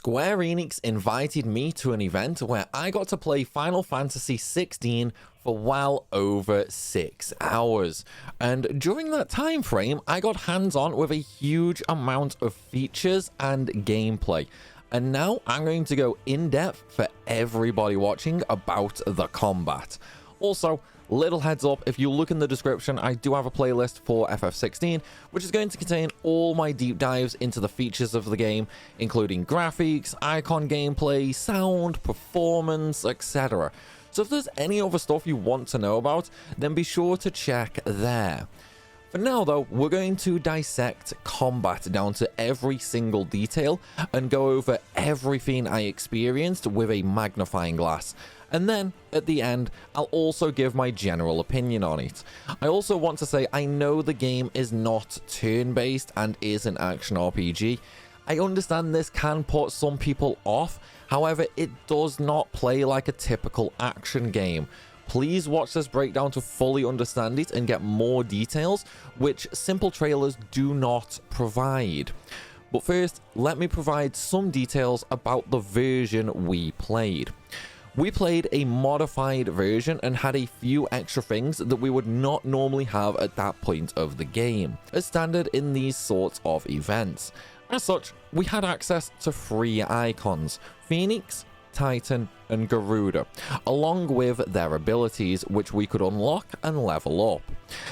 Square Enix invited me to an event where I got to play Final Fantasy XVI for well over 6 hours, and during that time frame I got hands-on with a huge amount of features and gameplay. And now I'm going to go in depth for everybody watching about the combat. Also, little heads up, if you look in the description, I do have a playlist for FF16, which is going to contain all my deep dives into the features of the game, including graphics, icon gameplay, sound, performance, etc. So if there's any other stuff you want to know about, then be sure to check there. For now though, we're going to dissect combat down to every single detail and go over everything I experienced with a magnifying glass. And then, at the end, I'll also give my general opinion on it. I also want to say I know the game is not turn-based and is an action RPG. I understand this can put some people off, however, it does not play like a typical action game. Please watch this breakdown to fully understand it and get more details, which simple trailers do not provide. But first, let me provide some details about the version we played. We played a modified version and had a few extra things that we would not normally have at that point of the game, as standard in these sorts of events. As such, we had access to 3 icons: Phoenix, Titan, and Garuda, along with their abilities, which we could unlock and level up.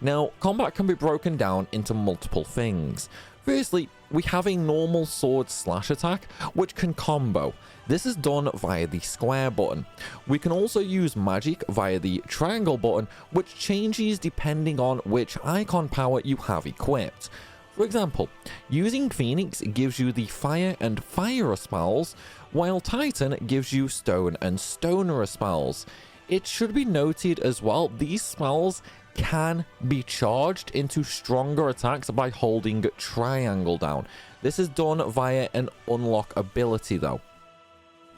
Now, combat can be broken down into multiple things. Firstly, we have a normal sword slash attack, which can combo. This is done via the square button. We can also use magic via the triangle button, which changes depending on which icon power you have equipped. For example, using Phoenix gives you the fire and fire spells, while Titan gives you stone and stoner spells. It should be noted as well, these spells can be charged into stronger attacks by holding triangle down. This is done via an unlock ability though.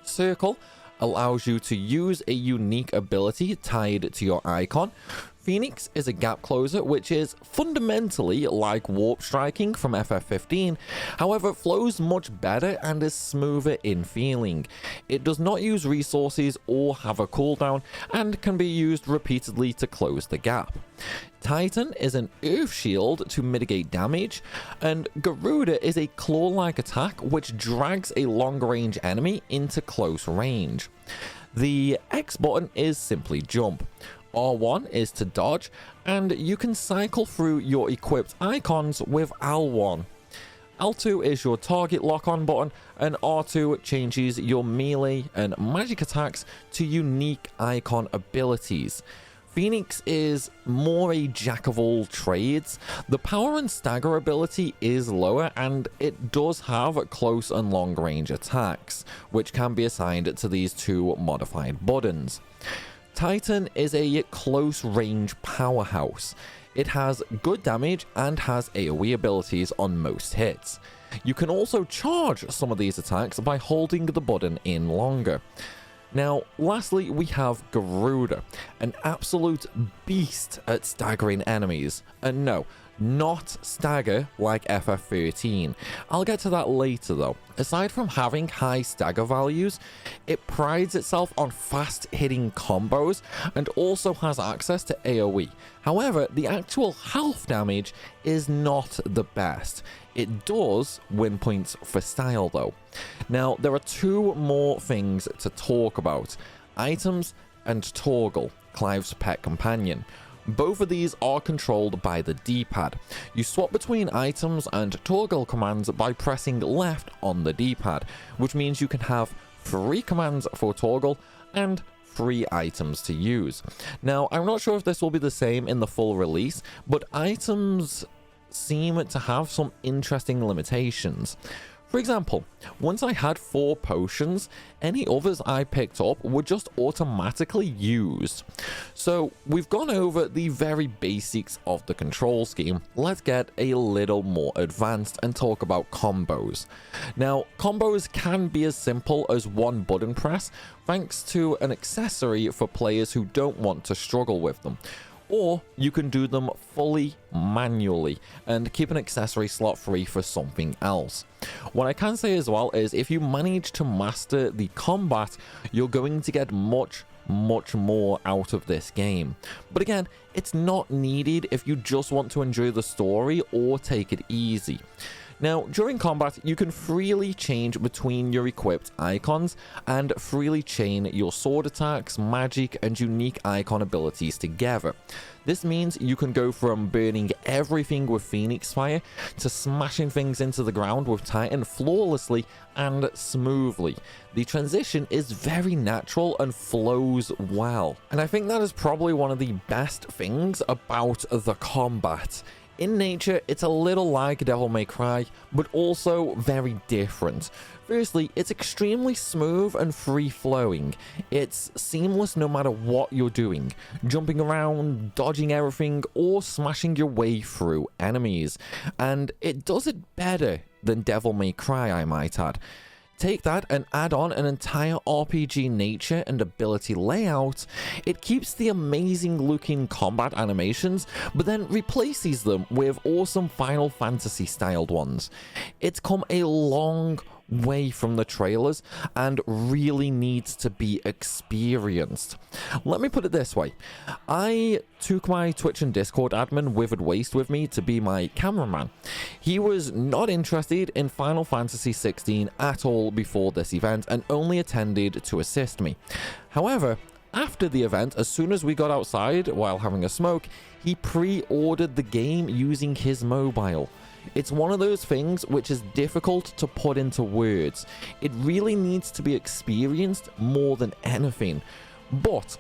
Circle allows you to use a unique ability tied to your icon. Phoenix is a gap closer, which is fundamentally like warp striking from FF15, however it flows much better and is smoother in feeling. It does not use resources or have a cooldown and can be used repeatedly to close the gap. Titan is an earth shield to mitigate damage, and Garuda is a claw-like attack which drags a long-range enemy into close range. The X button is simply jump. R1 is to dodge, and you can cycle through your equipped icons with L1. L2 is your target lock-on button, and R2 changes your melee and magic attacks to unique icon abilities. Phoenix is more a jack of all trades. The power and stagger ability is lower, and it does have close and long range attacks, which can be assigned to these 2 modified buttons. Titan is a close range powerhouse. It has good damage and has AoE abilities on most hits. You can also charge some of these attacks by holding the button in longer. Now, lastly, we have Garuda, an absolute beast at staggering enemies. And no, not stagger like FF13. I'll get to that later though. Aside from having high stagger values, it prides itself on fast hitting combos and also has access to AoE. However, the actual health damage is not the best. It does win points for style though. Now, there are 2 more things to talk about: items and Torgal, Clive's pet companion. Both of these are controlled by the D-pad. You swap between items and Torgal commands by pressing left on the D-pad, which means you can have 3 commands for Torgal and 3 items to use. Now, I'm not sure if this will be the same in the full release, but items seem to have some interesting limitations. For example, once I had 4 potions, any others I picked up were just automatically used. So we've gone over the very basics of the control scheme. Let's get a little more advanced and talk about combos. Now, combos can be as simple as 1 button press, thanks to an accessory for players who don't want to struggle with them. or you can do them fully manually and keep an accessory slot free for something else. What I can say as well is if you manage to master the combat, you're going to get much more out of this game. But again, it's not needed if you just want to enjoy the story or take it easy. Now, during combat, you can freely change between your equipped icons and freely chain your sword attacks, magic, and unique icon abilities together. This means you can go from burning everything with Phoenix Fire to smashing things into the ground with Titan flawlessly and smoothly. The transition is very natural and flows well. And I think that is probably one of the best things about the combat. In nature, it's a little like Devil May Cry, but also very different. Firstly, it's extremely smooth and free-flowing. It's seamless no matter what you're doing, jumping around, dodging everything, or smashing your way through enemies. And it does it better than Devil May Cry, I might add. Take that and add on an entire RPG nature and ability layout. It keeps the amazing looking combat animations, but then replaces them with awesome Final Fantasy styled ones. It's come a long way from the trailers and really needs to be experienced. Let me put it this way. I took my Twitch and Discord admin Withered Waste with me to be my cameraman. He was not interested in Final Fantasy XVI at all before this event and only attended to assist me. However, after the event, as soon as we got outside while having a smoke, he pre-ordered the game using his mobile. It's one of those things which is difficult to put into words. It really needs to be experienced more than anything. But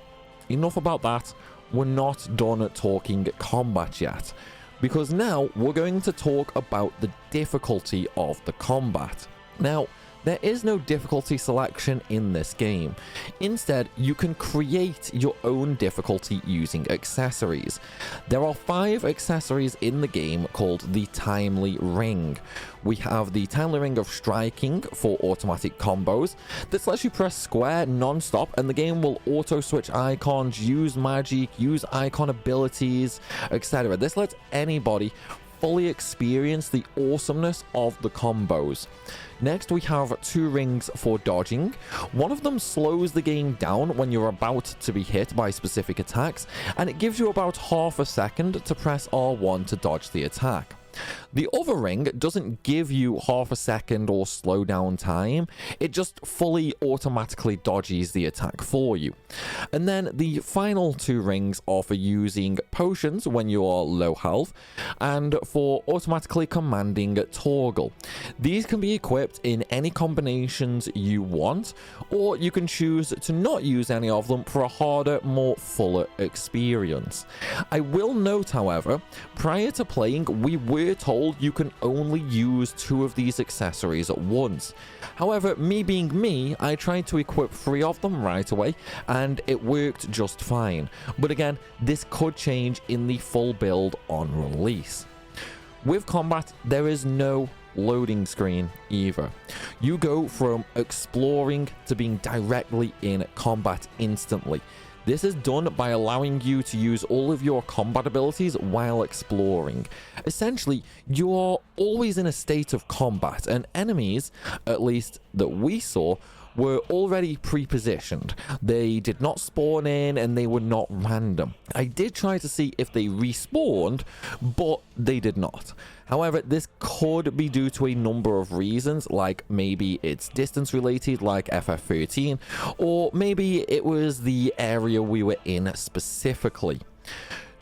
enough about that. We're not done talking combat yet, because now we're going to talk about the difficulty of the combat. Now, there is no difficulty selection in this game. Instead, you can create your own difficulty using accessories. There are 5 accessories in the game called the Timely Ring. We have the Timely Ring of Striking for automatic combos. This lets you press square non-stop and the game will auto-switch icons, use magic, use icon abilities, etc. This lets anybody fully experience the awesomeness of the combos. Next, we have 2 rings for dodging. One of them slows the game down when you're about to be hit by specific attacks, and it gives you about half a second to press R1 to dodge the attack. The other ring doesn't give you half a second or slow down time, it just fully automatically dodges the attack for you. And then the final 2 rings are for using potions when you are low health, and for automatically commanding toggle. These can be equipped in any combinations you want, or you can choose to not use any of them for a harder, more fuller experience. I will note, however, prior to playing, we were told you can only use 2 of these accessories at once. However, me being me, I tried to equip 3 of them right away and it worked just fine. But again, this could change in the full build on release. With combat, there is no loading screen either. You go from exploring to being directly in combat instantly. This is done by allowing you to use all of your combat abilities while exploring. Essentially, you are always in a state of combat, and enemies, at least that we saw, were already pre-positioned. They did not spawn in and they were not random. I did try to see if they respawned, but they did not. However, this could be due to a number of reasons, like maybe it's distance related like FF13, or maybe it was the area we were in specifically.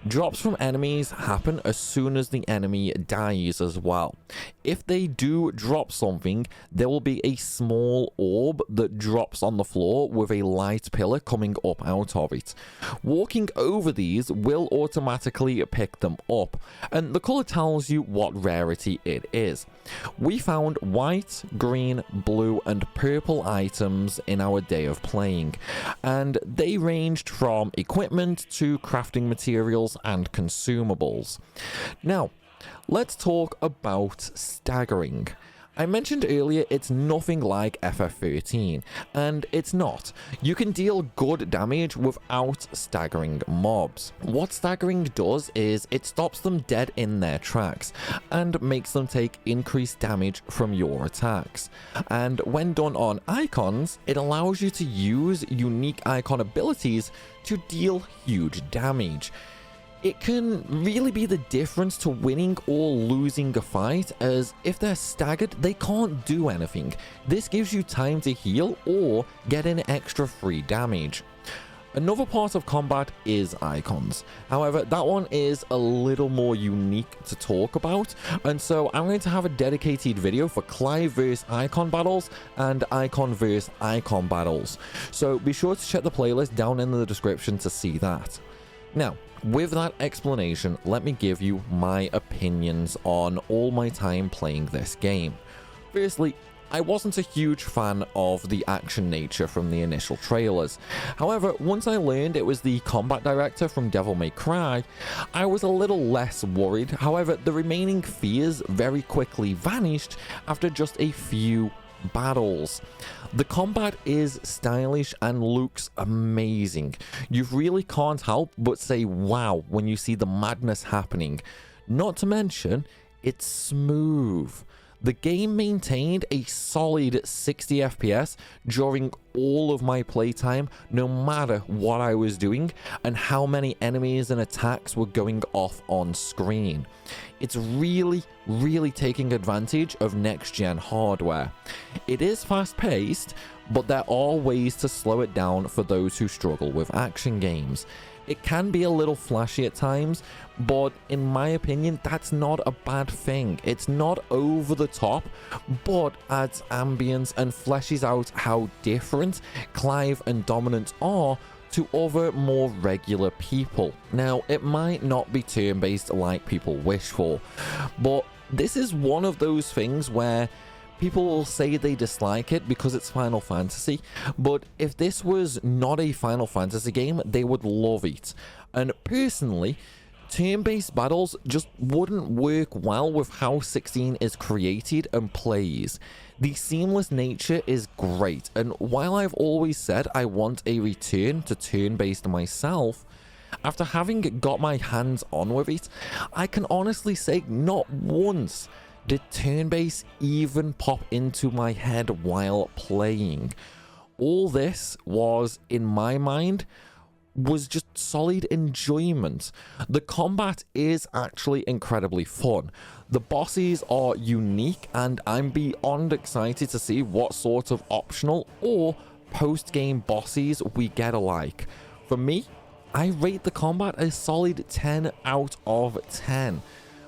Drops from enemies happen as soon as the enemy dies as well. If they do drop something, there will be a small orb that drops on the floor with a light pillar coming up out of it. Walking over these will automatically pick them up, and the color tells you what rarity it is. We found white, green, blue, and purple items in our day of playing, and they ranged from equipment to crafting materials and consumables. Now, let's talk about staggering. I mentioned earlier it's nothing like FF13, and it's not. You can deal good damage without staggering mobs. What staggering does is it stops them dead in their tracks and makes them take increased damage from your attacks. And when done on icons, it allows you to use unique icon abilities to deal huge damage. It can really be the difference to winning or losing a fight, as if they're staggered, they can't do anything. This gives you time to heal or get in extra free damage. Another part of combat is icons. However, that one is a little more unique to talk about, and so I'm going to have a dedicated video for Clive vs icon battles and icon vs icon battles. So be sure to check the playlist down in the description to see that. Now, with that explanation, let me give you my opinions on all my time playing this game. Firstly, I wasn't a huge fan of the action nature from the initial trailers. However, once I learned it was the combat director from Devil May Cry, I was a little less worried. However, the remaining fears very quickly vanished after just a few battles. The combat is stylish and looks amazing. You really can't help but say wow when you see the madness happening. Not to mention, it's smooth. The game maintained a solid 60 FPS during all of my playtime, no matter what I was doing and how many enemies and attacks were going off on screen. It's really taking advantage of next-gen hardware. It is fast-paced, but there are ways to slow it down for those who struggle with action games. It can be a little flashy at times, but in my opinion, that's not a bad thing. It's not over the top, but adds ambience and fleshes out how different Clive and Dominant are to other more regular people. Now, it might not be turn-based like people wish for, but this is one of those things where people will say they dislike it because it's Final Fantasy, but if this was not a Final Fantasy game, they would love it. And personally, turn-based battles just wouldn't work well with how 16 is created and plays. The seamless nature is great, and while I've always said I want a return to turn-based myself, after having got my hands on with it, I can honestly say not once did turn-based even pop into my head while playing. All this was, in my mind, was just solid enjoyment. The combat is actually incredibly fun. The bosses are unique, and I'm beyond excited to see what sort of optional or post-game bosses we get alike. For me, I rate the combat a solid 10 out of 10.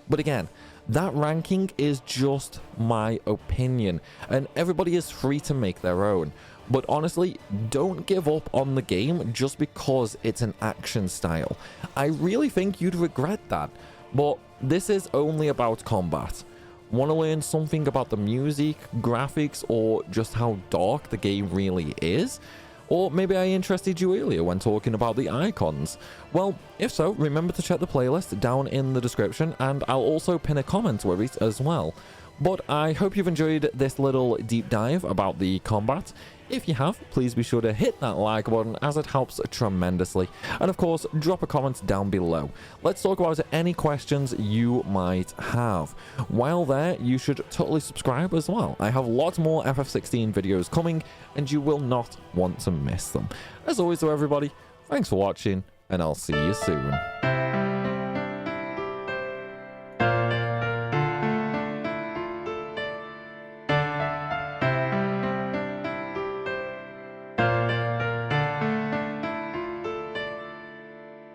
But again, that ranking is just my opinion, and everybody is free to make their own. But honestly, don't give up on the game just because it's an action style. I really think you'd regret that. But this is only about combat. Want to learn something about the music, graphics, or just how dark the game really is? Or maybe I interested you earlier when talking about the icons. Well, if so, remember to check the playlist down in the description, and I'll also pin a comment with it as well. But I hope you've enjoyed this little deep dive about the combat. If you have, please be sure to hit that like button, as it helps tremendously. And of course, drop a comment down below. Let's talk about any questions you might have. While there, you should totally subscribe as well. I have lots more FF16 videos coming, and you will not want to miss them. As always though, everybody, thanks for watching, and I'll see you soon.